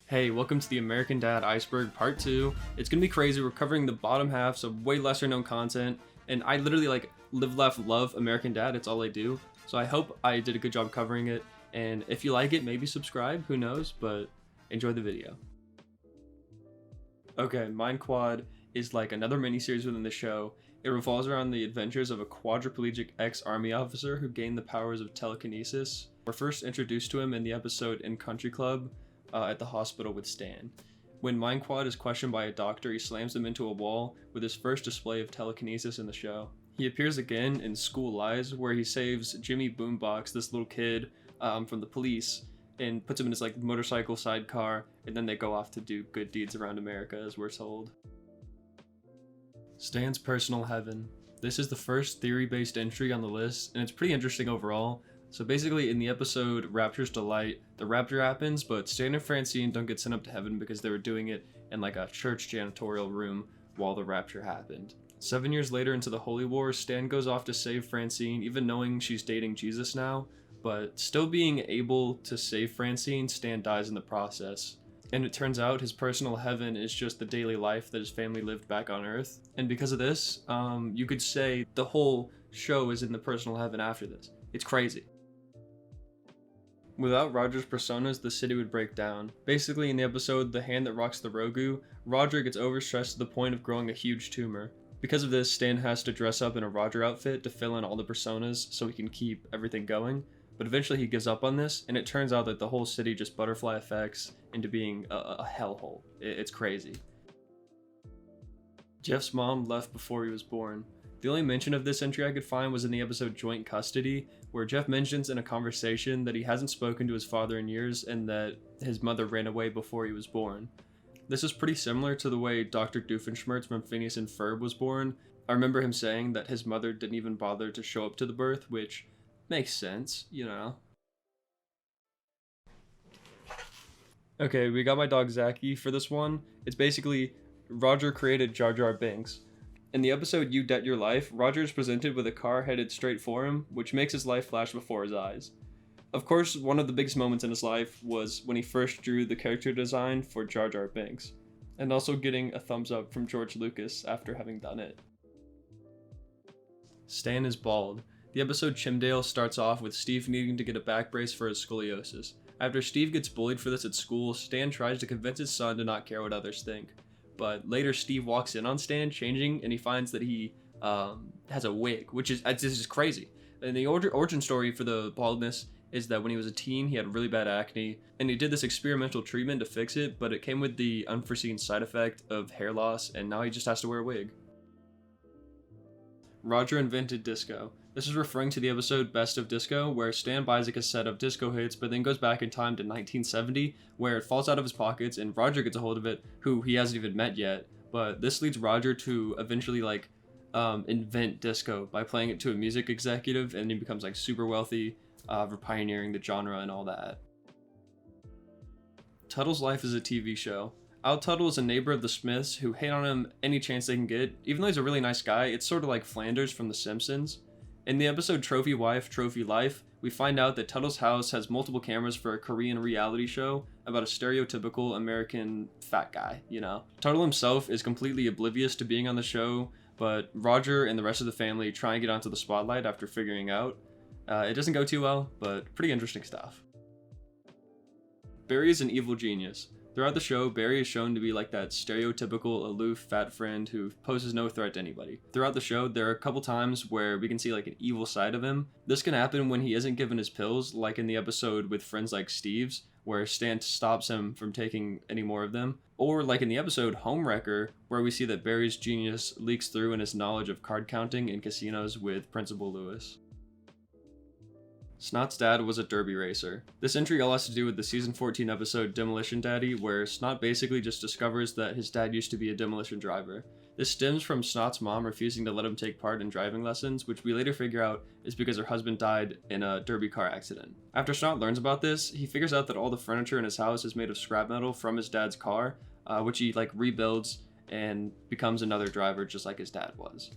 Hey, welcome to the American Dad Iceberg Part 2. It's gonna be crazy. We're covering the bottom half, so way lesser known content. And I literally live, laugh, love American Dad. It's all I do. So I hope I did a good job covering it. And if you like it, maybe subscribe. Who knows? But enjoy the video. Okay, Mind Quad is like another miniseries within the show. It revolves around the adventures of a quadriplegic ex-army officer who gained the powers of telekinesis. We're first introduced to him in the episode in Country Club at the hospital with Stan. When Mind Quad is questioned by a doctor, he slams him into a wall with his first display of telekinesis in the show. He appears again in School Lies, where he saves Jimmy Boombox, this little kid, from the police, and puts him in his motorcycle sidecar, and then they go off to do good deeds around America, as we're told. Stan's Personal Heaven. This is the first theory-based entry on the list, and it's pretty interesting overall. So basically, in the episode Rapture's Delight, the rapture happens, but Stan and Francine don't get sent up to heaven because they were doing it in a church janitorial room while the rapture happened. 7 years later into the Holy War, Stan goes off to save Francine, even knowing she's dating Jesus now, but still being able to save Francine, Stan dies in the process. And it turns out his personal heaven is just the daily life that his family lived back on Earth. And because of this, you could say the whole show is in the personal heaven after this. It's crazy. Without Roger's personas, the city would break down. Basically, in the episode The Hand That Rocks the Rogu, Roger gets overstressed to the point of growing a huge tumor. Because of this, Stan has to dress up in a Roger outfit to fill in all the personas so he can keep everything going. But eventually he gives up on this, and it turns out that the whole city just butterfly effects into being a hellhole. It's crazy. Jeff's mom left before he was born. The only mention of this entry I could find was in the episode Joint Custody, where Jeff mentions in a conversation that he hasn't spoken to his father in years and that his mother ran away before he was born. This is pretty similar to the way Dr. Doofenshmirtz from Phineas and Ferb was born. I remember him saying that his mother didn't even bother to show up to the birth, which makes sense, you know. Okay, we got my dog Zachy for this one. It's basically Roger created Jar Binks. In the episode You Debt Your Life, Roger is presented with a car headed straight for him, which makes his life flash before his eyes. Of course, one of the biggest moments in his life was when he first drew the character design for Jar Binks, and also getting a thumbs up from George Lucas after having done it. Stan is bald. The episode Chimdale starts off with Steve needing to get a back brace for his scoliosis. After Steve gets bullied for this at school, Stan tries to convince his son to not care what others think. But later Steve walks in on Stan changing, and he finds that he has a wig, which is just crazy. And the origin story for the baldness is that when he was a teen, he had really bad acne, and he did this experimental treatment to fix it, but it came with the unforeseen side effect of hair loss, and now he just has to wear a wig. Roger invented disco. This is referring to the episode Best of Disco, where Stan buys a cassette of disco hits, but then goes back in time to 1970, where it falls out of his pockets and Roger gets a hold of it, who he hasn't even met yet. But this leads Roger to eventually invent disco by playing it to a music executive, and he becomes super wealthy for pioneering the genre and all that. Tuttle's life is a TV show. Al Tuttle is a neighbor of the Smiths who hate on him any chance they can get. Even though he's a really nice guy, it's sort of like Flanders from The Simpsons. In the episode Trophy Wife, Trophy Life, we find out that Tuttle's house has multiple cameras for a Korean reality show about a stereotypical American fat guy, you know. Tuttle himself is completely oblivious to being on the show, but Roger and the rest of the family try and get onto the spotlight after figuring out. It doesn't go too well, but pretty interesting stuff. Barry is an evil genius. Throughout the show, Barry is shown to be like that stereotypical aloof fat friend who poses no threat to anybody. Throughout the show, there are a couple times where we can see an evil side of him. This can happen when he isn't given his pills, like in the episode with friends like Steve's, where Stan stops him from taking any more of them. Or like in the episode Homewrecker, where we see that Barry's genius leaks through in his knowledge of card counting in casinos with Principal Lewis. Snot's dad was a derby racer. This entry all has to do with the season 14 episode Demolition Daddy, where Snot basically just discovers that his dad used to be a demolition driver. This stems from Snot's mom refusing to let him take part in driving lessons, which we later figure out is because her husband died in a derby car accident. After Snot learns about this, he figures out that all the furniture in his house is made of scrap metal from his dad's car, which he rebuilds and becomes another driver just like his dad was.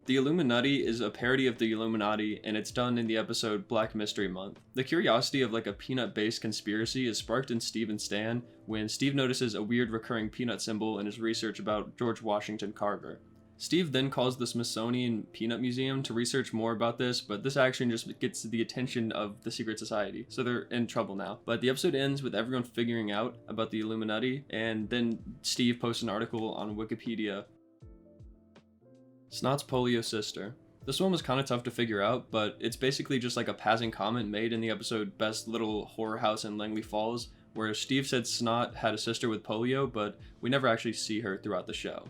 The Illuminati is a parody of the Illuminati, and it's done in the episode Black Mystery Month. The curiosity of like a peanut-based conspiracy is sparked in Steve and Stan when Steve notices a weird recurring peanut symbol in his research about George Washington Carver. Steve then calls the Smithsonian Peanut Museum to research more about this, but this action just gets the attention of the secret society, so they're in trouble now. But the episode ends with everyone figuring out about the Illuminati, and then Steve posts an article on Wikipedia. Snot's polio sister. This one was kind of tough to figure out, but it's basically just like a passing comment made in the episode Best Little Horror House in Langley Falls, where Steve said Snot had a sister with polio, but we never actually see her throughout the show.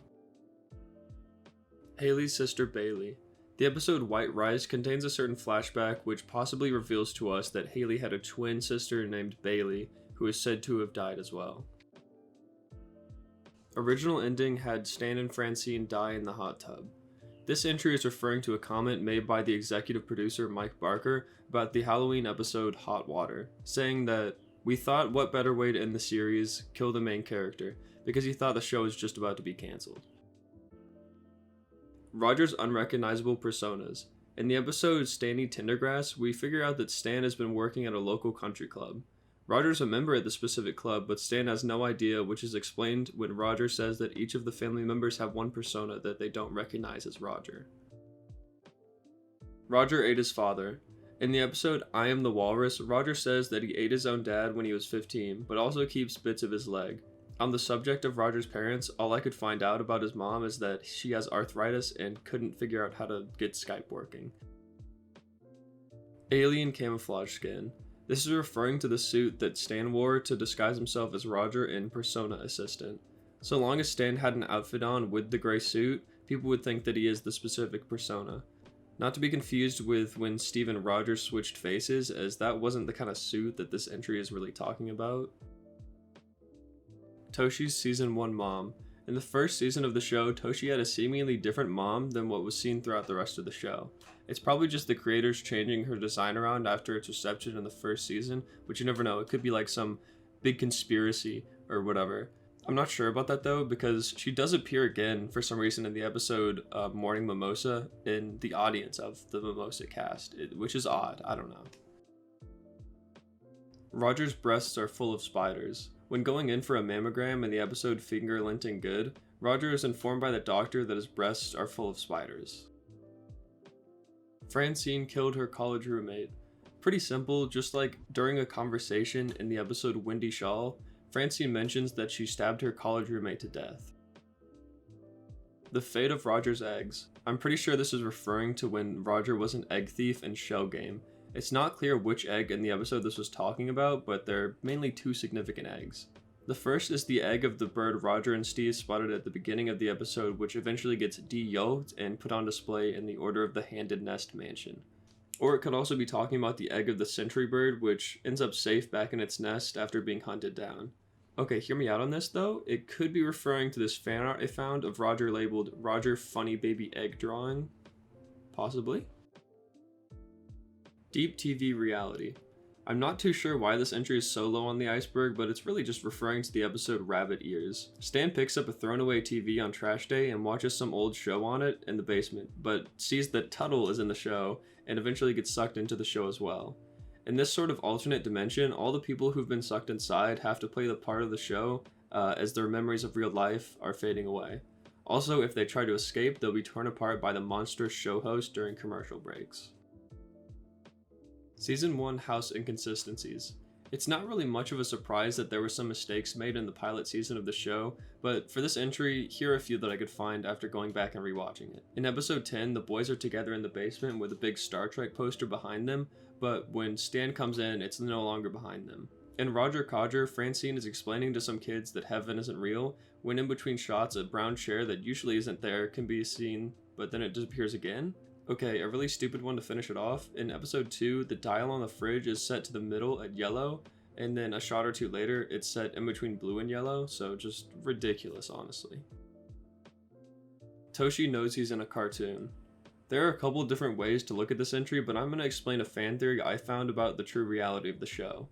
Hayley's sister Bailey. The episode White Rice contains a certain flashback which possibly reveals to us that Hayley had a twin sister named Bailey, who is said to have died as well. Original ending had Stan and Francine die in the hot tub. This entry is referring to a comment made by the executive producer Mike Barker about the Halloween episode Hot Water, saying that, "We thought what better way to end the series, kill the main character, because he thought the show was just about to be cancelled." Roger's unrecognizable personas. In the episode Stanny Tindergrass, we figure out that Stan has been working at a local country club. Roger's a member at the specific club, but Stan has no idea, which is explained when Roger says that each of the family members have one persona that they don't recognize as Roger. Roger ate his father. In the episode I Am the Walrus, Roger says that he ate his own dad when he was 15, but also keeps bits of his leg. On the subject of Roger's parents, all I could find out about his mom is that she has arthritis and couldn't figure out how to get Skype working. Alien camouflage skin. This is referring to the suit that Stan wore to disguise himself as Roger in Persona Assistant. So long as Stan had an outfit on with the gray suit, people would think that he is the specific persona. Not to be confused with when Steve and Roger switched faces, as that wasn't the kind of suit that this entry is really talking about. Toshi's Season 1 mom. In the first season of the show, Toshi had a seemingly different mom than what was seen throughout the rest of the show. It's probably just the creators changing her design around after its reception in the first season, but you never know, it could be like some big conspiracy or whatever. I'm not sure about that though, because she does appear again for some reason in the episode Morning Mimosa in the audience of the Mimosa cast, which is odd, I don't know. Roger's breasts are full of spiders. When going in for a mammogram in the episode Finger Linting Good, Roger is informed by the doctor that his breasts are full of spiders. Francine killed her college roommate. Pretty simple, just like during a conversation in the episode Windy Shawl, Francine mentions that she stabbed her college roommate to death. The fate of Roger's eggs. I'm pretty sure this is referring to when Roger was an egg thief in Shell Game. It's not clear which egg in the episode this was talking about, but there are mainly two significant eggs. The first is the egg of the bird Roger and Steve spotted at the beginning of the episode, which eventually gets de-yolked and put on display in the Order of the Handed Nest mansion. Or it could also be talking about the egg of the sentry bird, which ends up safe back in its nest after being hunted down. Okay, hear me out on this though. It could be referring to this fan art I found of Roger labeled Roger Funny Baby Egg Drawing. Possibly. Deep TV reality. I'm not too sure why this entry is so low on the iceberg, but it's really just referring to the episode Rabbit Ears. Stan picks up a thrown away TV on trash day and watches some old show on it in the basement, but sees that Tuttle is in the show and eventually gets sucked into the show as well. In this sort of alternate dimension, all the people who've been sucked inside have to play the part of the show as their memories of real life are fading away. Also, if they try to escape, they'll be torn apart by the monstrous show host during commercial breaks. Season 1 House Inconsistencies. It's not really much of a surprise that there were some mistakes made in the pilot season of the show, but for this entry, here are a few that I could find after going back and rewatching it. In episode 10, the boys are together in the basement with a big Star Trek poster behind them, but when Stan comes in, it's no longer behind them. In Roger Codger, Francine is explaining to some kids that heaven isn't real, when in between shots a brown chair that usually isn't there can be seen, but then it disappears again. Okay, a really stupid one to finish it off. In episode 2, the dial on the fridge is set to the middle at yellow, and then a shot or two later, it's set in between blue and yellow, so just ridiculous, honestly. Toshi knows he's in a cartoon. There are a couple different ways to look at this entry, but I'm going to explain a fan theory I found about the true reality of the show.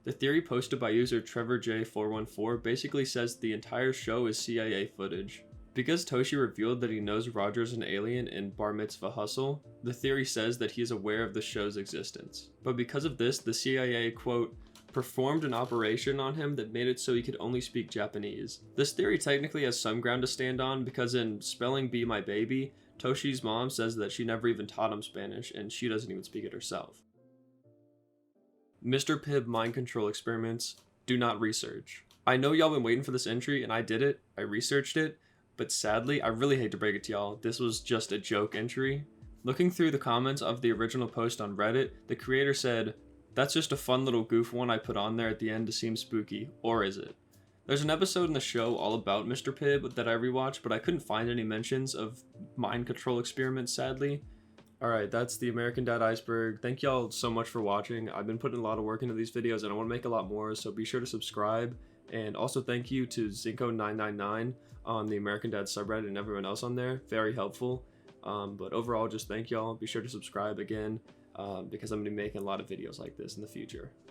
The theory posted by user TrevorJ414 basically says the entire show is CIA footage. Because Toshi revealed that he knows Roger's an alien in Bar Mitzvah Hustle, the theory says that he is aware of the show's existence. But because of this, the CIA, quote, performed an operation on him that made it so he could only speak Japanese. This theory technically has some ground to stand on because in Spelling Bee My Baby, Toshi's mom says that she never even taught him Spanish and she doesn't even speak it herself. Mr. Pibb mind control experiments, do not research. I know y'all been waiting for this entry and I did it, I researched it, but sadly, I really hate to break it to y'all, this was just a joke entry. Looking through the comments of the original post on Reddit, the creator said, "That's just a fun little goof one I put on there at the end to seem spooky, or is it?" There's an episode in the show all about Mr. Pibb that I rewatched, but I couldn't find any mentions of mind control experiments, sadly. Alright, that's the American Dad Iceberg. Thank y'all so much for watching. I've been putting a lot of work into these videos and I want to make a lot more, so be sure to subscribe. And also thank you to Zinko999 on the American Dad subreddit and everyone else on there. Very helpful. But overall, just thank y'all. Be sure to subscribe again because I'm going to be making a lot of videos like this in the future.